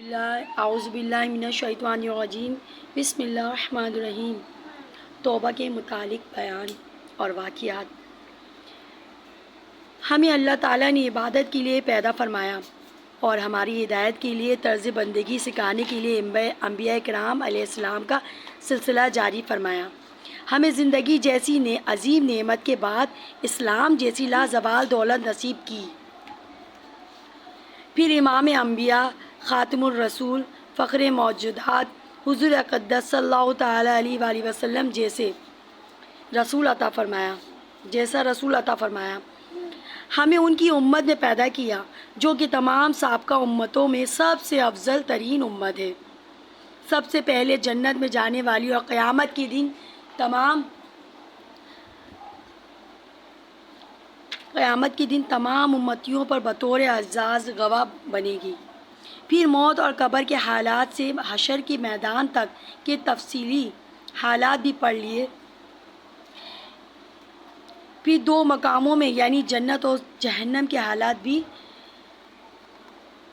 اعوذ باللہ من الشیطان الرجیم، بسم اللہ الرحمن الرحیم۔ توبہ کے متعلق بیان اور واقعات۔ ہمیں اللہ تعالیٰ نے عبادت کے لیے پیدا فرمایا اور ہماری ہدایت کے لیے طرز بندگی سکھانے کے لیے انبیاء کرام علیہ السلام کا سلسلہ جاری فرمایا۔ ہمیں زندگی جیسی عظیم نعمت کے بعد اسلام جیسی لازوال دولت نصیب کی۔ پھر امام انبیاء، خاتم الرسول، فخر موجودات حضور اقدس صلی اللہ تعالیٰ علیہ وآلہ وسلم جیسا رسول عطا فرمایا۔ ہمیں ان کی امت میں پیدا کیا جو کہ تمام سابقہ امتوں میں سب سے افضل ترین امت ہے، سب سے پہلے جنت میں جانے والی، اور قیامت کے دن تمام امتیوں پر بطور اعزاز گواہ بنے گی۔ پھر موت اور قبر کے حالات سے حشر کے میدان تک کے تفصیلی حالات بھی پڑھ لیے۔ پھر دو مقاموں میں یعنی جنت اور جہنم کے حالات بھی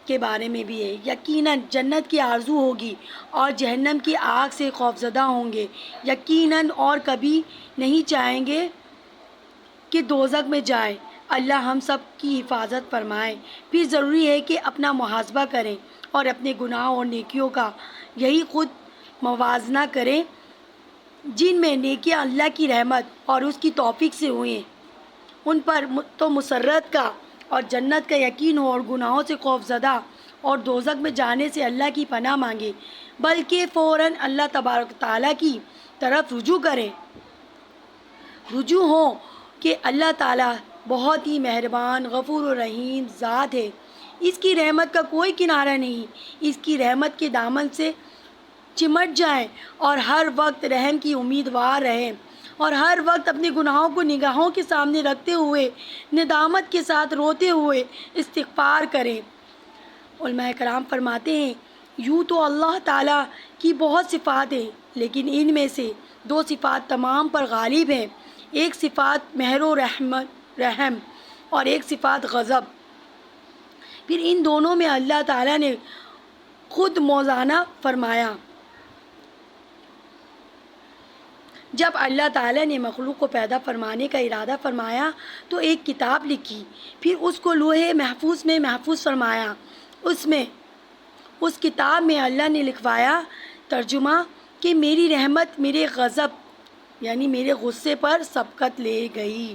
کے بارے میں بھی ہے۔ یقیناً جنت کی آرزو ہوگی اور جہنم کی آگ سے خوفزدہ ہوں گے، یقیناً، اور کبھی نہیں چاہیں گے کہ دوزخ میں جائیں۔ اللہ ہم سب کی حفاظت فرمائے۔ پھر ضروری ہے کہ اپنا محاسبہ کریں اور اپنے گناہوں اور نیکیوں کا یہی خود موازنہ کریں۔ جن میں نیکیاں اللہ کی رحمت اور اس کی توفیق سے ہوئیں ان پر تو مسرت کا اور جنت کا یقین ہو، اور گناہوں سے خوفزدہ اور دوزخ میں جانے سے اللہ کی پناہ مانگے، بلکہ فوراً اللہ تبارک و تعالیٰ کی طرف رجوع ہو کہ اللہ تعالیٰ بہت ہی مہربان، غفور و رحیم ذات ہے۔ اس کی رحمت کا کوئی کنارہ نہیں۔ اس کی رحمت کے دامن سے چمٹ جائیں اور ہر وقت رحم کی امیدوار رہیں، اور ہر وقت اپنے گناہوں کو نگاہوں کے سامنے رکھتے ہوئے ندامت کے ساتھ روتے ہوئے استغفار کریں۔ علماء کرام فرماتے ہیں، یوں تو اللہ تعالیٰ کی بہت صفات ہیں، لیکن ان میں سے دو صفات تمام پر غالب ہیں۔ ایک صفات مہر و رحم اور ایک صفات غضب۔ پھر ان دونوں میں اللہ تعالیٰ نے خود موازنہ فرمایا۔ جب اللہ تعالیٰ نے مخلوق کو پیدا فرمانے کا ارادہ فرمایا تو ایک کتاب لکھی، پھر اس کو لوح محفوظ میں محفوظ فرمایا۔ اس کتاب میں اللہ نے لکھوایا ترجمہ کہ میری رحمت میرے غضب یعنی میرے غصے پر سبقت لے گئی،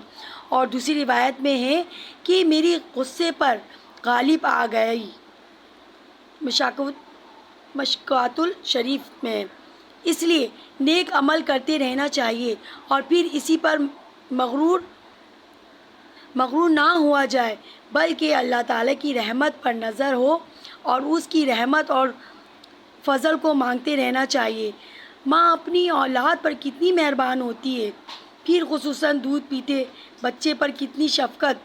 اور دوسری روایت میں ہے کہ میری غصے پر غالب آ گئی، مشکوٰۃ الشریف میں۔ اس لیے نیک عمل کرتے رہنا چاہیے اور پھر اسی پر مغرور نہ ہوا جائے، بلکہ اللہ تعالیٰ کی رحمت پر نظر ہو اور اس کی رحمت اور فضل کو مانگتے رہنا چاہیے۔ ماں اپنی اولاد پر کتنی مہربان ہوتی ہے، پھر خصوصاً دودھ پیتے بچے پر کتنی شفقت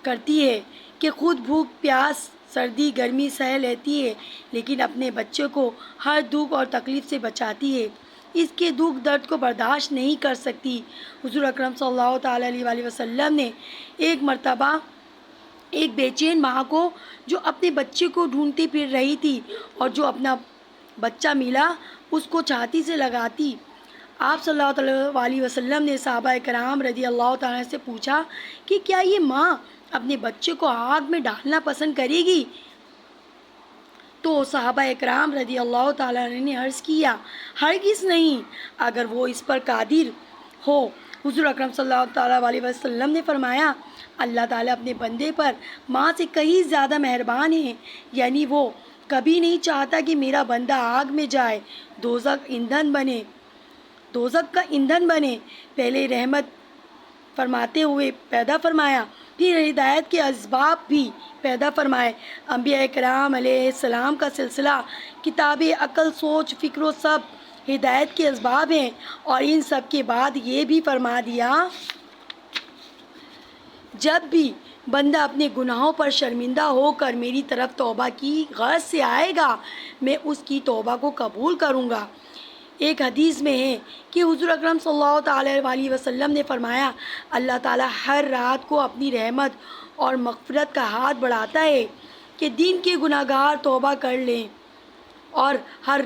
کرتی ہے کہ خود بھوک پیاس سردی گرمی سہ لیتی ہے، لیکن اپنے بچے کو ہر دکھ اور تکلیف سے بچاتی ہے، اس کے دکھ درد کو برداشت نہیں کر سکتی۔ حضور اکرم صلی اللہ تعالیٰ علیہ وآلہ وسلم نے ایک مرتبہ ایک بے چین ماں کو جو اپنے بچے کو ڈھونڈتی پھر رہی تھی اور جو اپنا بچہ ملا اس کو چھاتی سے لگاتی، آپ صلی اللہ علیہ وسلم نے صحابہ کرام رضی اللہ تعالیٰ سے پوچھا کہ کیا یہ ماں اپنے بچے کو آگ میں ڈالنا پسند کرے گی؟ تو صحابہ کرام رضی اللہ تعالیٰ نے عرض کیا، ہرگز نہیں، اگر وہ اس پر قادر ہو۔ حضور اکرم صلی اللہ تعالیٰ علیہ وسلم نے فرمایا، اللہ تعالیٰ اپنے بندے پر ماں سے کہیں زیادہ مہربان ہے، یعنی وہ کبھی نہیں چاہتا کہ میرا بندہ آگ میں جائے، دوزخ کا ایندھن بنے۔ پہلے رحمت فرماتے ہوئے پیدا فرمایا، پھر ہدایت کے اسباب بھی پیدا فرمائے۔ انبیاء کرام علیہ السلام کا سلسلہ کتاب عقل، سوچ، فکر و سب ہدایت کے اسباب ہیں، اور ان سب کے بعد یہ بھی فرما دیا، جب بھی بندہ اپنے گناہوں پر شرمندہ ہو کر میری طرف توبہ کی غرض سے آئے گا، میں اس کی توبہ کو قبول کروں گا۔ ایک حدیث میں ہے کہ حضور اکرم صلی اللہ تعالیٰ علیہ وسلم نے فرمایا، اللہ تعالیٰ ہر رات کو اپنی رحمت اور مغفرت کا ہاتھ بڑھاتا ہے کہ دن کے گناہگار توبہ کر لیں اور ہر